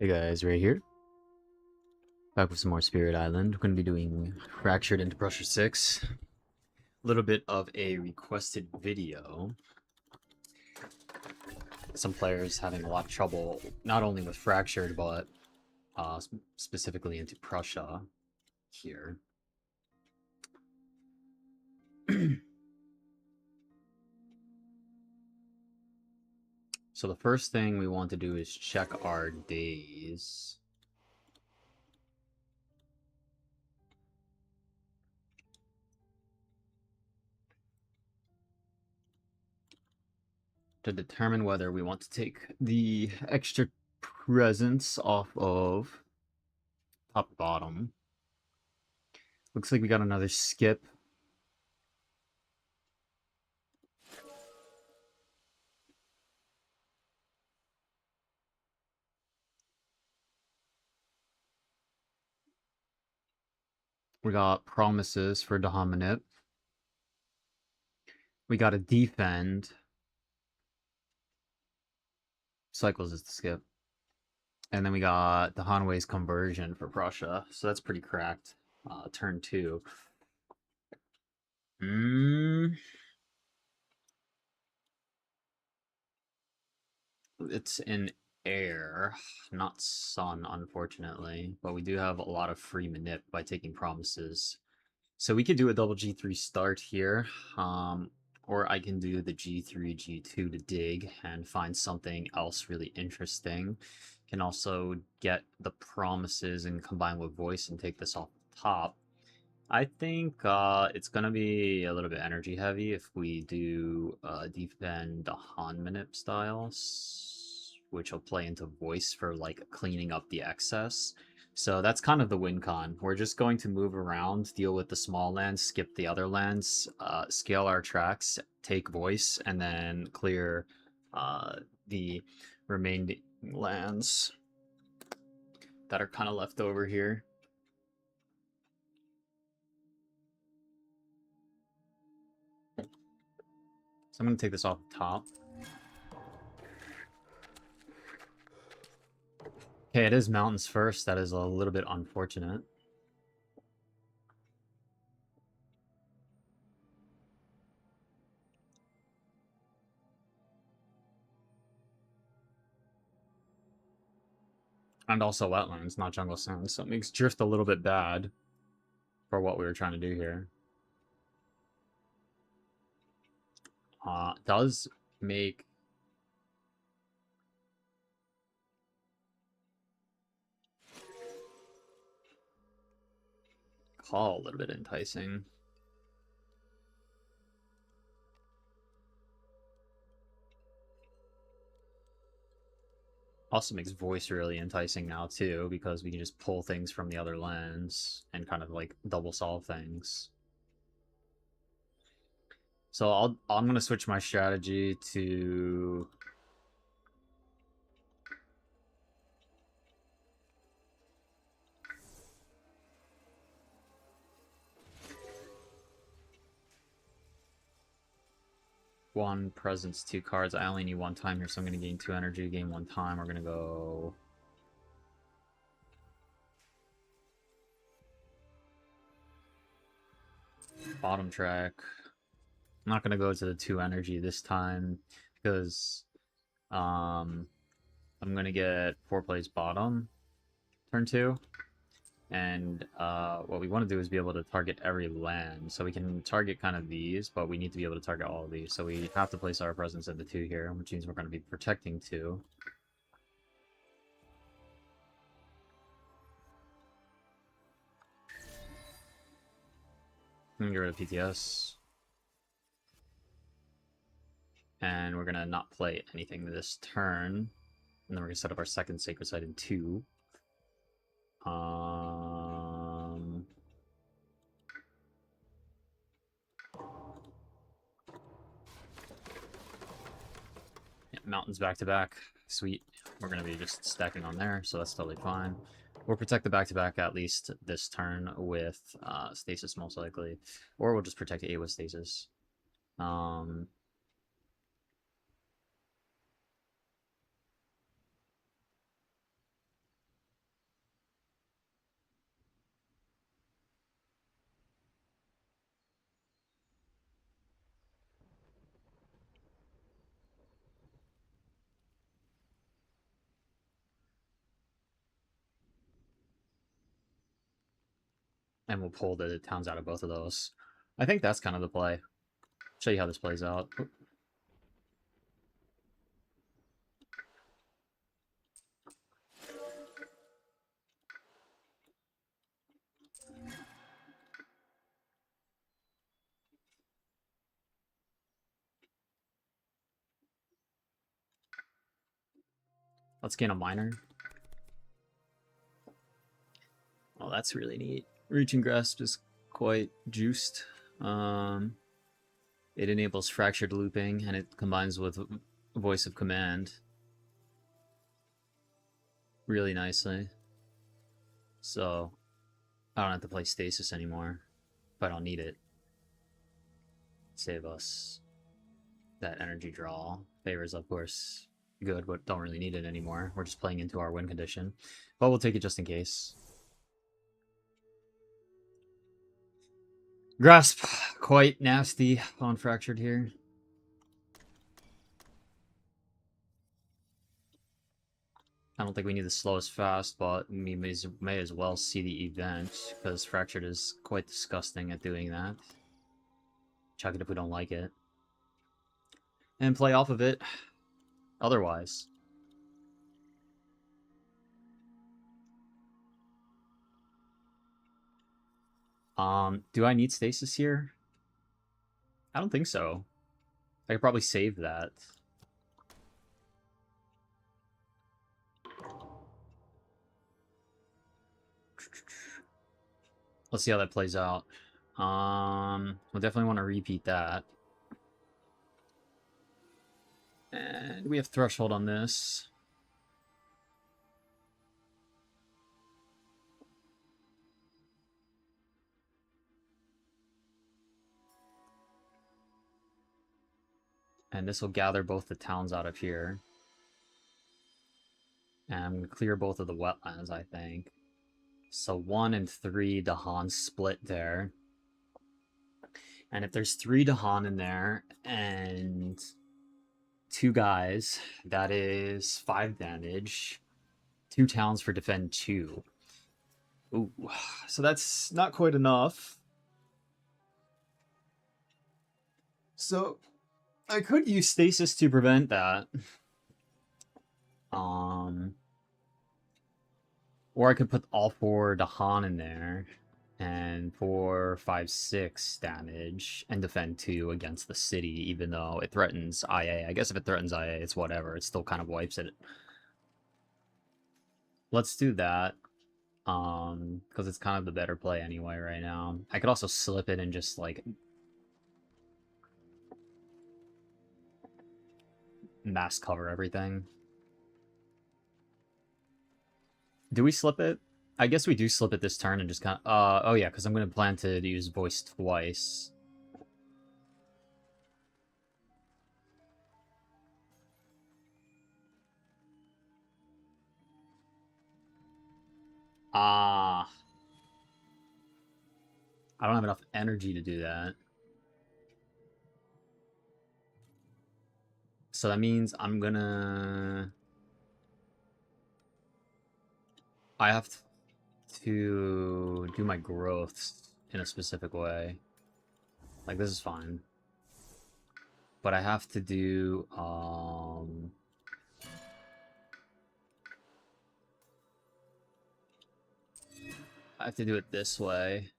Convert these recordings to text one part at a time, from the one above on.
Hey guys, right here. Back with some more Spirit Island. We're going to be doing Fractured into Prussia 6. A little bit of a requested video. Some players having a lot of trouble, not only with Fractured, but specifically into Prussia here. So the first thing we want to do is check our days. To determine whether we want to take the extra presence off of top or bottom. Looks like we got another skip. We got promises for Dominant. We got a defend. Cycles is the skip. And then we got the Hanwei's conversion for Prussia. So that's pretty cracked. Turn 2. It's in air, not sun, unfortunately. But we do have a lot of free manip by taking promises. So we could do a double G3 start here. Or I can do the G3, G2 to dig and find something else really interesting. Can also get the promises and combine with voice and take this off the top. I think it's going to be a little bit energy heavy if we do defend the Han manip styles, which will play into voice for like cleaning up the excess. So that's kind of the win con. We're just going to move around, deal with the small lands, skip the other lands, scale our tracks, take voice, and then clear the remaining lands that are kind of left over here. So I'm going to take this off the top. Okay, it is mountains first. That is a little bit unfortunate. And also wetlands, not jungle sands. So it makes drift a little bit bad for what we were trying to do here. Does make call a little bit enticing. Also makes voice really enticing now too, because we can just pull things from the other lands and kind of like double solve things. So I'm gonna switch my strategy to one presence, 2 cards. I only need 1 time here, so I'm gonna gain 2 energy, gain 1 time. We're gonna go bottom track. I'm not gonna go to the 2 energy this time because I'm gonna get 4 plays bottom turn 2, and what we want to do is be able to target every land. So we can target kind of these, but we need to be able to target all of these. So we have to place our presence at the 2 here, which means we're going to be protecting 2. I'm gonna get rid of PTS. And we're gonna not play anything this turn. And then we're gonna set up our second Sacred Site in 2. Yeah, mountains back to back. Sweet. We're gonna be just stacking on there, so that's totally fine. We'll protect the back-to-back at least this turn with stasis, most likely. Or we'll just protect 8 with stasis. And we'll pull the towns out of both of those. I think that's kind of the play. Show you how this plays out. Let's gain a minor. Oh, that's really neat. Reach and Grasp is quite juiced. It enables fractured looping, and it combines with Voice of Command really nicely. So I don't have to play Stasis anymore if I don't need it. Save us that energy draw. Favors, of course, good, but don't really need it anymore. We're just playing into our win condition. But we'll take it just in case. Grasp, quite nasty on Fractured here. I don't think we need to slow us fast, but we may as well see the event, because Fractured is quite disgusting at doing that. Chuck it if we don't like it. And play off of it otherwise. Do I need Stasis here? I don't think so. I could probably save that. Let's see how that plays out. We'll definitely want to repeat that. And we have Threshold on this. And this will gather both the towns out of here. And I'm going to clear both of the wetlands, I think. So 1 and 3 Dahan split there. And if there's 3 Dahan in there and 2 guys, that is 5 damage. 2 towns for defend 2. Ooh, so that's not quite enough. So I could use Stasis to prevent that. Or I could put all 4 Dahan in there. And 4, 5, 6 damage and defend 2 against the city, even though it threatens IA. I guess if it threatens IA, it's whatever. It still kind of wipes it. Let's do that. Because it's kind of the better play anyway right now. I could also slip it and just, like, mass cover everything. Do we slip it? I guess we do slip it this turn and just kind of... oh yeah, because I'm going to plan to use Voice twice. I don't have enough energy to do that. So that means I'm gonna... I have to do my growths in a specific way. Like, this is fine. But I have to do, I have to do it this way.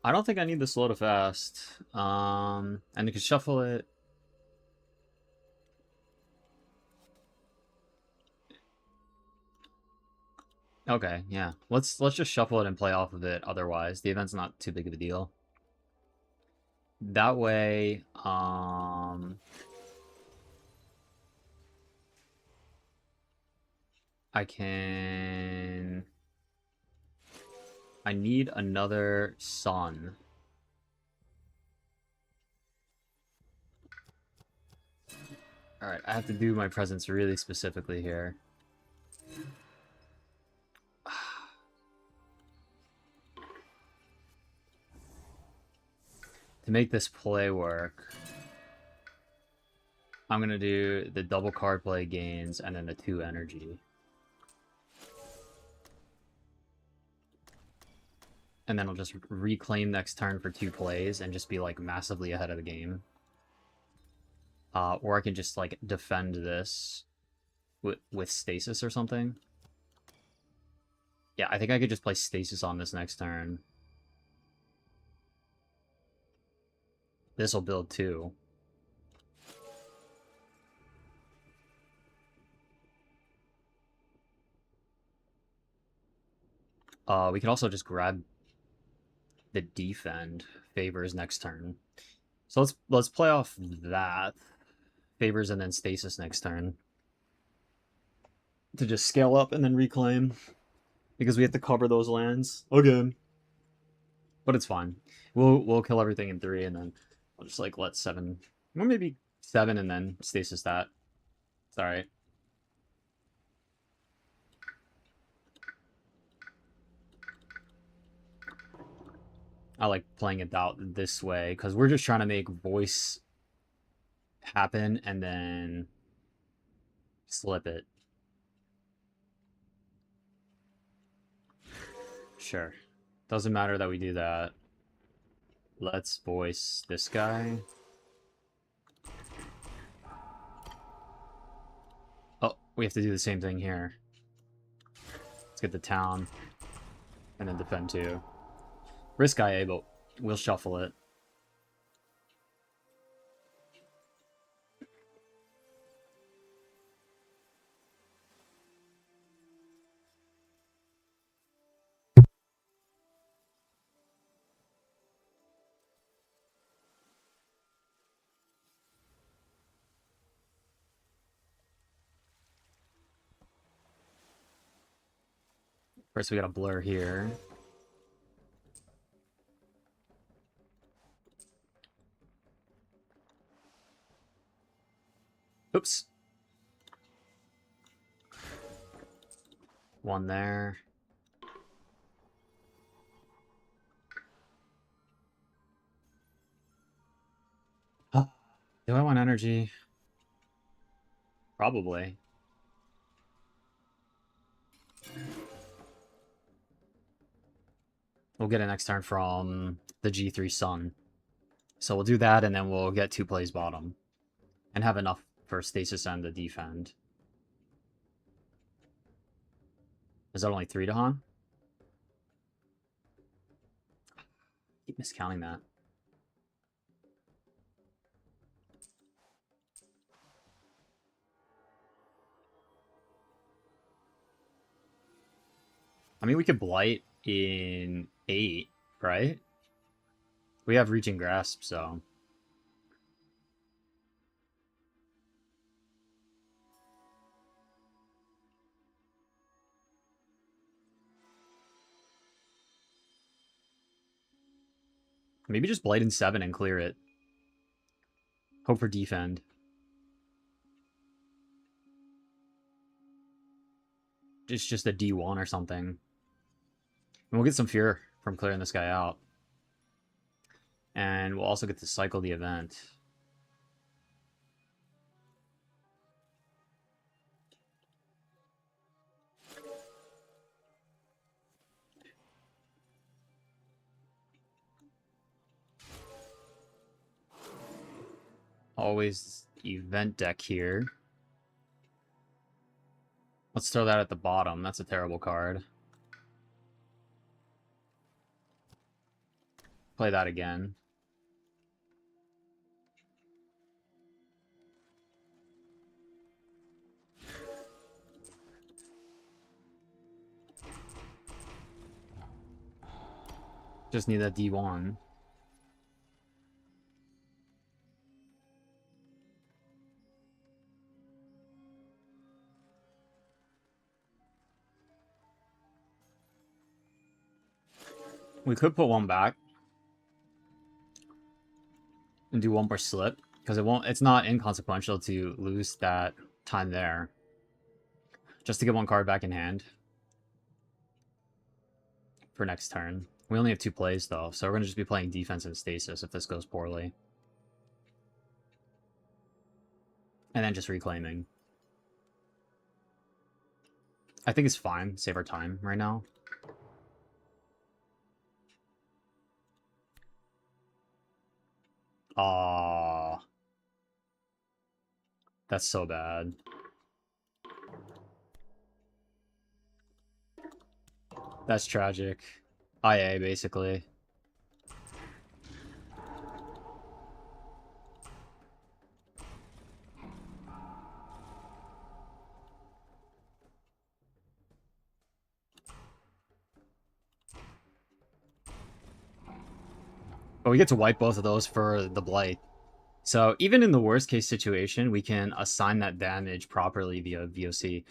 I don't think I need the slow to fast. And you can shuffle it. Okay, yeah. Let's just shuffle it and play off of it otherwise. The event's not too big of a deal. That way, I can... I need another sun. Alright, I have to do my presence really specifically here. To make this play work, I'm going to do the double card play gains and then the 2 energy. And then I'll just reclaim next turn for 2 plays and just be, like, massively ahead of the game. Or I can just, like, defend this with stasis or something. Yeah, I think I could just play stasis on this next turn. This will build too. We could also just grab the defend favors next turn. So let's play off that favors and then stasis next turn to just scale up and then reclaim because we have to cover those lands again. But it's fine. We'll kill everything in 3 and then I'll just like let 7 or maybe 7 and then stasis that. It's all right. I like playing it out this way because we're just trying to make voice happen and then slip it. Sure. Doesn't matter that we do that. Let's voice this guy. Oh, we have to do the same thing here. Let's get the town and then defend too. Risk IA, but we'll shuffle it. First, we got a blur here. Oops. One there. Do I want energy? Probably. We'll get it next turn from the G3 Sun. So we'll do that, and then we'll get 2 plays bottom. And have enough for stasis and the defend. Is that only 3 to Han? Keep miscounting that. I mean, we could blight in 8, right? We have reaching grasp, so... Maybe just blight in 7 and clear it. Hope for defend. It's just a D1 or something. And we'll get some fear from clearing this guy out. And we'll also get to cycle the event. Always event deck here. Let's throw that at the bottom. That's a terrible card. Play that again. Just need that D1. We could put 1 back. And do 1 more slip. Because it's not inconsequential to lose that time there. Just to get 1 card back in hand. For next turn. We only have 2 plays, though, so we're going to just be playing defense and stasis if this goes poorly. And then just reclaiming. I think it's fine. Save our time right now. Aww. That's so bad. That's tragic. IA, basically. But we get to wipe both of those for the Blight. So even in the worst case situation, we can assign that damage properly via VOC.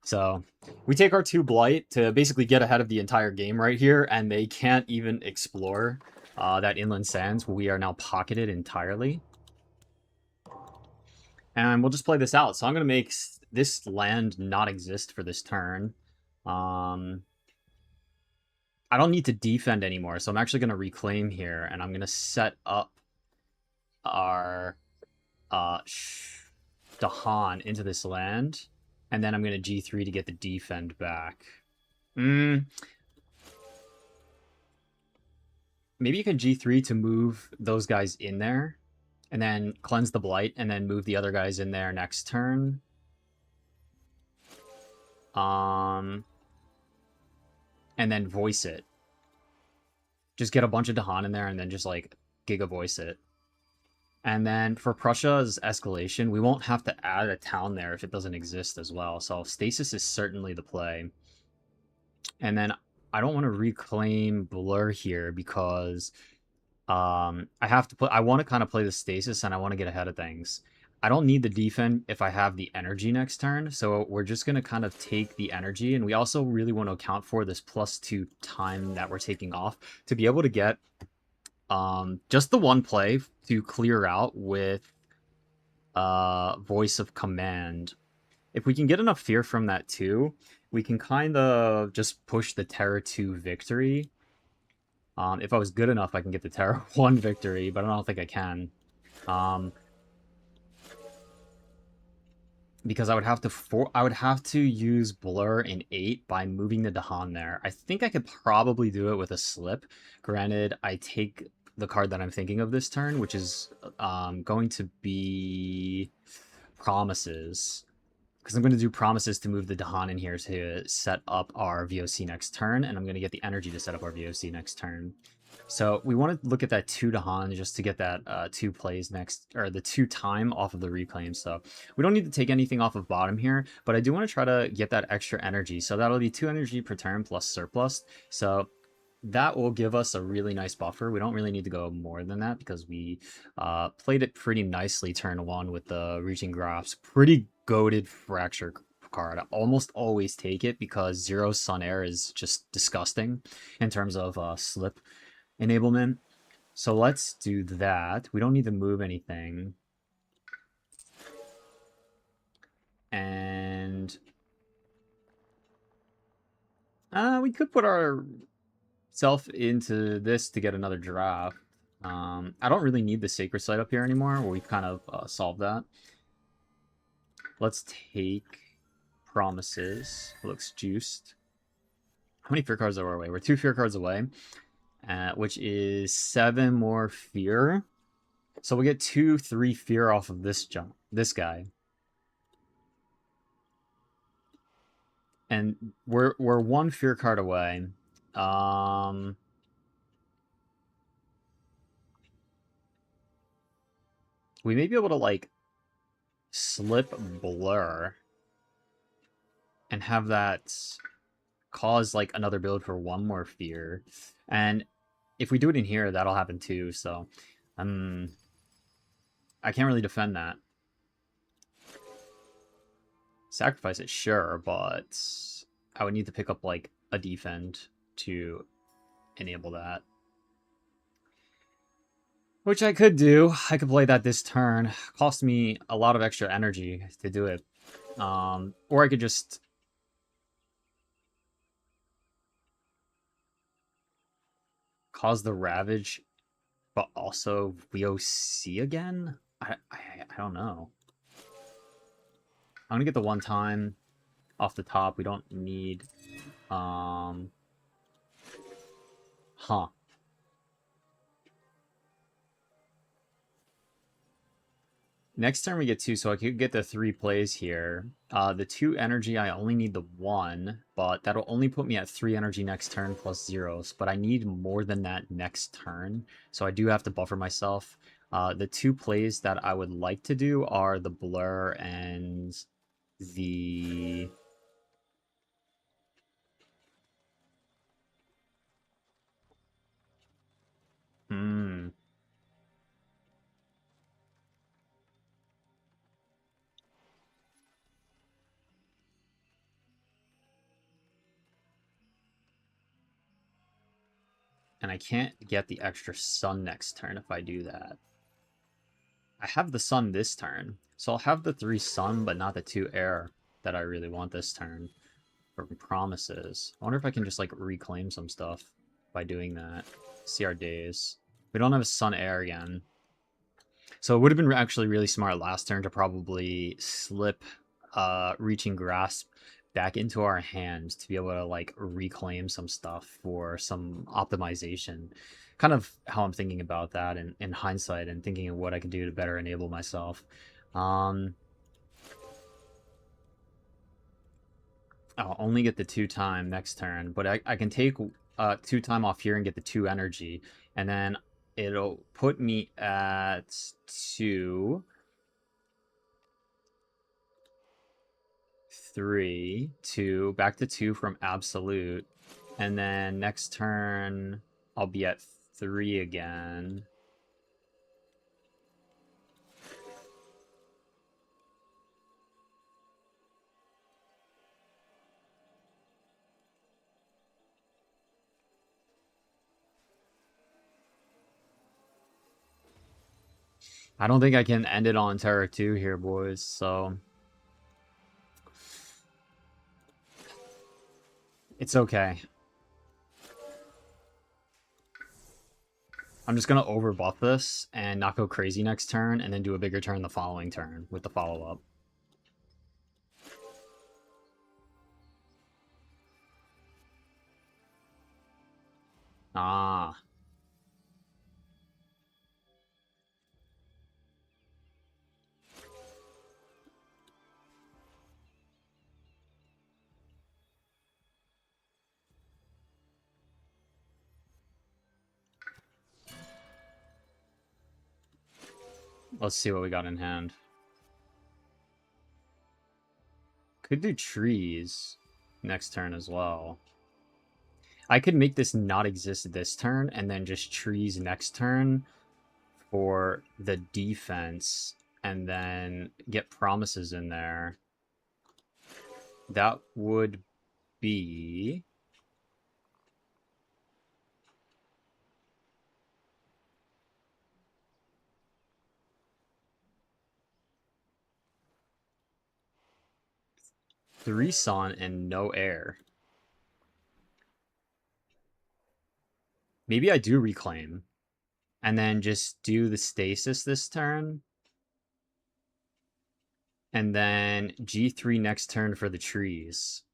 So we take our 2 Blight to basically get ahead of the entire game right here, and they can't even explore that Inland Sands. We are now pocketed entirely. And we'll just play this out. So I'm going to make this land not exist for this turn. I don't need to defend anymore, so I'm actually going to reclaim here, and I'm going to set up our Dahan into this land, and then I'm going to G3 to get the defend back. Maybe you can G3 to move those guys in there, and then cleanse the Blight, and then move the other guys in there next turn. And then voice it. Just get a bunch of Dahan in there, and then just, like, Giga voice it. And then for Prussia's escalation, we won't have to add a town there if it doesn't exist as well. So stasis is certainly the play. And then I don't want to reclaim Blur here because I have to I want to kind of play the stasis and I want to get ahead of things. I don't need the defend if I have the energy next turn, so we're just going to kind of take the energy, and we also really want to account for this +2 time that we're taking off to be able to get just the one play to clear out with Voice of Command. If we can get enough fear from that too, we can kind of just push the Terror 2 victory. If I was good enough, I can get the Terror 1 victory, but I don't think I can. Because I would have to use Blur in 8 by moving the Dahan there. I think I could probably do it with a slip. Granted, I take the card that I'm thinking of this turn, which is going to be Promises. Because I'm going to do Promises to move the Dahan in here to set up our VOC next turn, and I'm going to get the energy to set up our VOC next turn. So we want to look at that 2 Dahan just to get that 2 plays next, or the 2 time off of the reclaim. So we don't need to take anything off of bottom here, but I do want to try to get that extra energy. So that'll be 2 energy per turn plus surplus. So that will give us a really nice buffer. We don't really need to go more than that because we played it pretty nicely turn 1 with the Reaching Grasp. Pretty goated Fracture card. I almost always take it because 0 Sun Air is just disgusting in terms of slip enablement. So let's do that. We don't need to move anything. And we could put our self into this to get another draft. I don't really need the Sacred Site up here anymore. We've kind of solved that. Let's take Promises. Looks juiced. How many fear cards are we away? We're 2 fear cards away, which is 7 more fear. So we get 2, 3 fear off of this guy. And we're 1 fear card away. We may be able to, like, slip Blur and have that cause, like, another build for 1 more fear. And if we do it in here, that'll happen too, so I can't really defend that. Sacrifice it, sure, but I would need to pick up, like, a defend to enable that. Which I could do. I could play that this turn. Cost me a lot of extra energy to do it. Or I could just... cause the Ravage, but also VOC again? I don't know. I'm gonna get the one time off the top. We don't need huh. Next turn we get two, so I could get the 3 plays here. The 2 energy, I only need the 1, but that'll only put me at 3 energy next turn plus zeros. But I need more than that next turn, so I do have to buffer myself. The 2 plays that I would like to do are the Blur and the... Hmm. And I can't get the extra sun next turn if I do that. I have the sun this turn, so I'll have the 3 sun, but not the 2 air that I really want this turn. From promises. I wonder if I can just, like, reclaim some stuff by doing that. See our days. We don't have a sun air again. So it would have been actually really smart last turn to probably slip Reaching Grasp back into our hand to be able to, like, reclaim some stuff for some optimization. Kind of how I'm thinking about that in hindsight and thinking of what I could do to better enable myself. I'll only get the 2 time next turn, but I can take 2 time off here and get the 2 energy, and then it'll put me at 2, 3, 2, back to 2 from absolute, and then next turn I'll be at 3 again. I don't think I can end it on Terra 2 here, boys, so... It's okay. I'm just gonna overbuff this and not go crazy next turn, and then do a bigger turn the following turn with the follow-up. Ah. Let's see what we got in hand. Could do trees next turn as well. I could make this not exist this turn, and then just trees next turn for the defense, and then get promises in there. That would be... three sun and no air. Maybe I do reclaim. And then just do the stasis this turn. And then G3 next turn for the trees.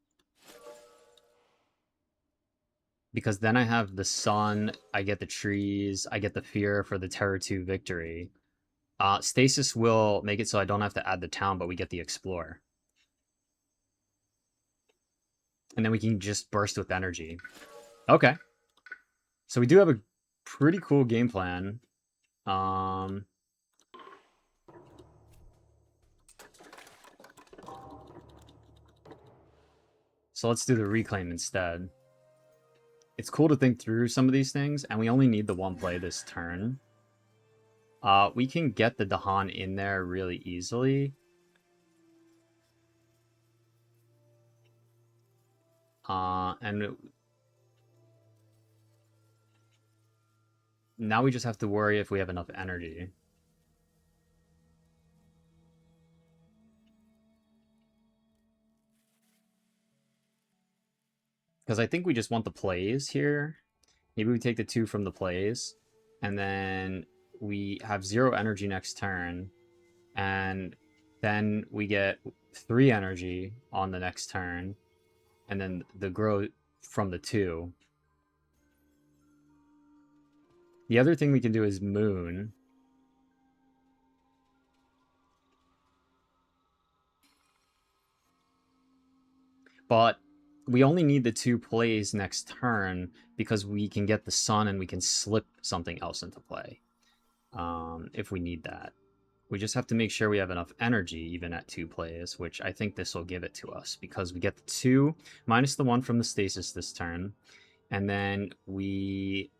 Because then I have the sun, I get the trees, I get the fear for the Terra 2 victory. Stasis will make it so I don't have to add the town, but we get the explore. And then we can just burst with energy. Okay. So we do have a pretty cool game plan. So let's do the reclaim instead. It's cool to think through some of these things, and we only need the one play this turn. We can get the Dahan in there really easily. And now we just have to worry if we have enough energy. Because I think we just want the plays here. Maybe we take the 2 from the plays, and then we have 0 energy next turn, and then we get 3 energy on the next turn, and then the grow from the 2. The other thing we can do is Moon. But we only need the 2 plays next turn because we can get the Sun and we can slip something else into play if we need that. We just have to make sure we have enough energy even at 2 plays, which I think this will give it to us because we get the 2 minus the 1 from the stasis this turn, and then we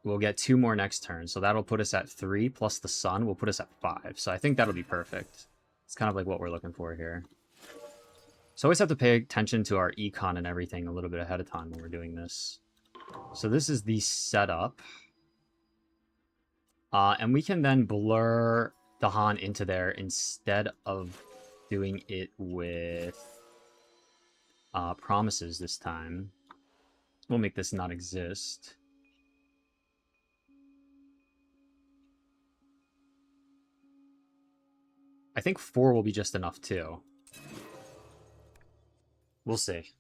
will get 2 more next turn. So that'll put us at 3 plus the Sun will put us at 5. So I think that'll be perfect. It's kind of like what we're looking for here. So always have to pay attention to our econ and everything a little bit ahead of time when we're doing this. So this is the setup. And we can then blur the Han into there instead of doing it with promises this time. We'll make this not exist. I think 4 will be just enough too. We'll see.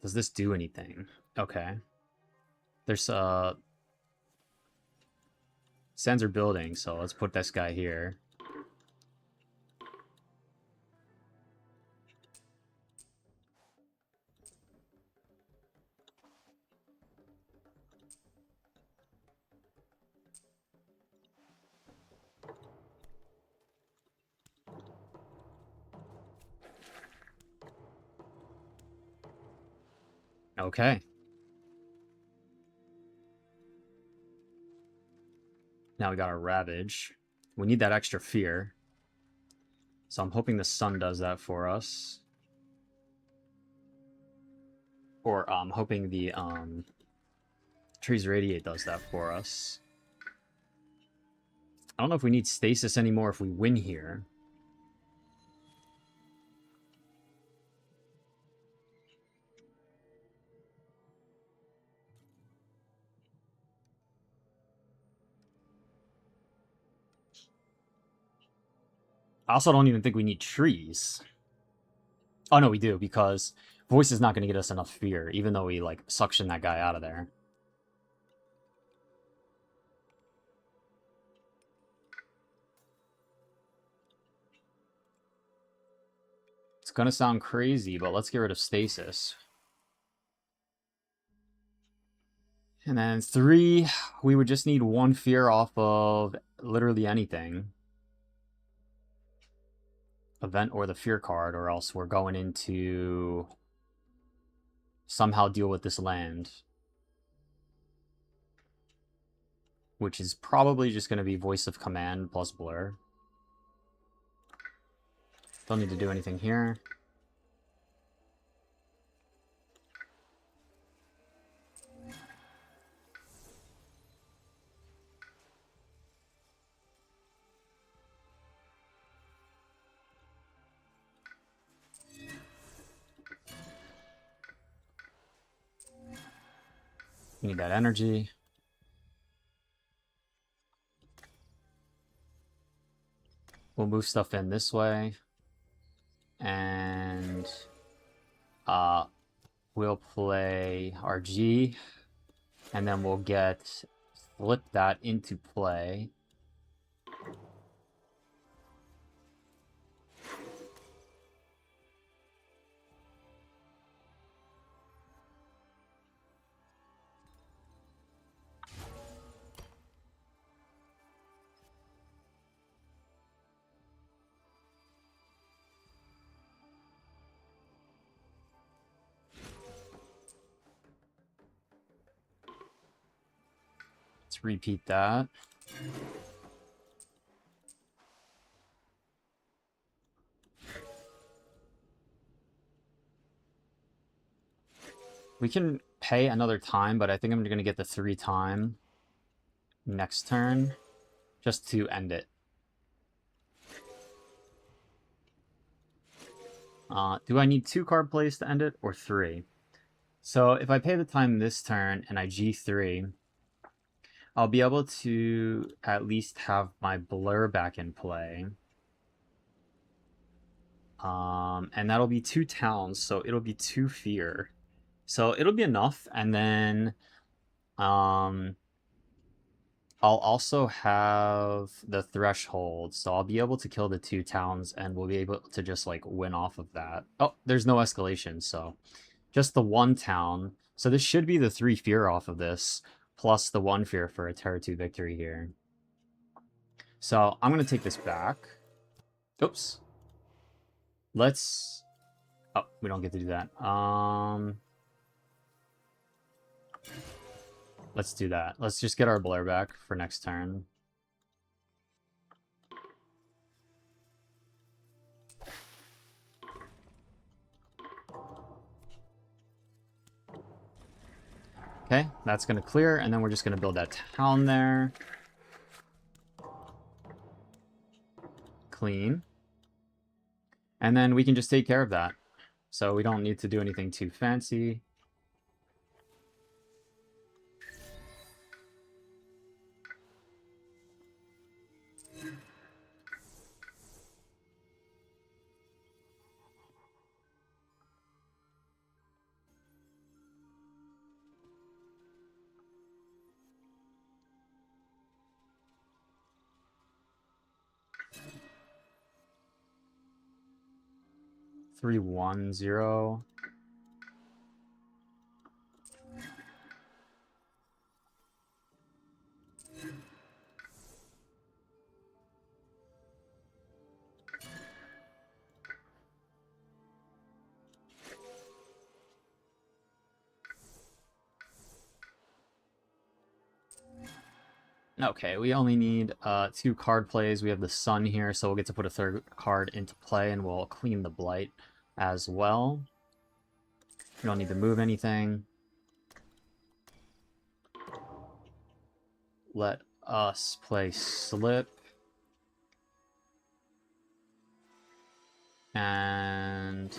Does this do anything? Okay. There's sands are building, so let's put this guy here. Okay. Now we got our Ravage. We need that extra fear. So I'm hoping the Sun does that for us. Or I'm hoping the Trees Radiate does that for us. I don't know if we need Stasis anymore if we win here. I also don't even think we need trees. Oh, no, we do, because Voice is not going to get us enough fear, even though we, like, suction that guy out of there. It's going to sound crazy, but let's get rid of Stasis. And then 3, we would just need 1 fear off of literally anything. Event or the fear card, or else we're going into somehow deal with this land. Which is probably just going to be Voice of Command plus Blur. Don't need to do anything here. Need that energy. We'll move stuff in this way. And we'll play our G. And then we'll flip that into play. Let's repeat that. We can pay another time, but I think I'm going to get the 3 time next turn just to end it. Do I need 2 card plays to end it, or 3? So if I pay the time this turn and I G3, I'll be able to at least have my Blur back in play. And that'll be 2 towns, so it'll be 2 fear. So it'll be enough, and then I'll also have the threshold, so I'll be able to kill the 2 towns, and we'll be able to just like win off of that. Oh, there's no escalation, so just the 1 town. So this should be the 3 fear off of this, plus the 1 fear for a Terra 2 victory here. So I'm gonna take this back. Oops. Let's. Oh, we don't get to do that. Let's do that. Let's just get our Blur back for next turn. Okay, that's going to clear, and then we're just going to build that town there. Clean. And then we can just take care of that. So we don't need to do anything too fancy. Three, 1, 0. Okay, we only need 2 card plays. We have the Sun here, so we'll get to put a 3rd card into play, and we'll clean the Blight as well. We don't need to move anything. Let us play Slip. And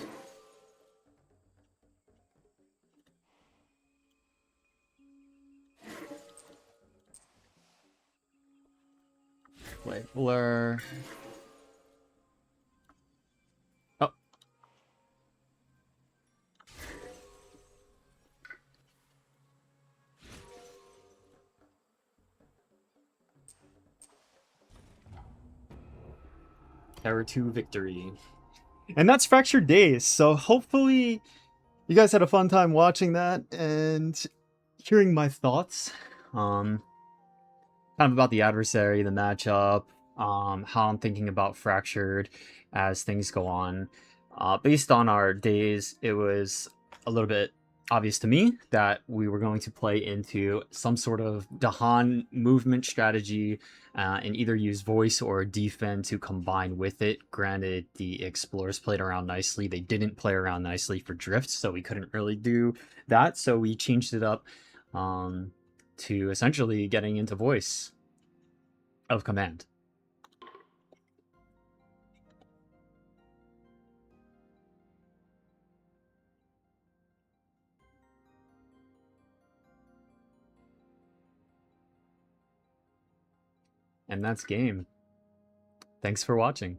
play Blur. Oh. Terror 2 victory. And that's Fractured Days. So hopefully you guys had a fun time watching that and hearing my thoughts. Kind of about the adversary, the matchup, how I'm thinking about Fractured as things go on. Based on our days, it was a little bit obvious to me that we were going to play into some sort of Dahan movement strategy and either use voice or defend to combine with it. Granted, the explorers played around nicely. They didn't play around nicely for drift, so we couldn't really do that. So we changed it up to essentially getting into voice of command. And that's game. Thanks for watching.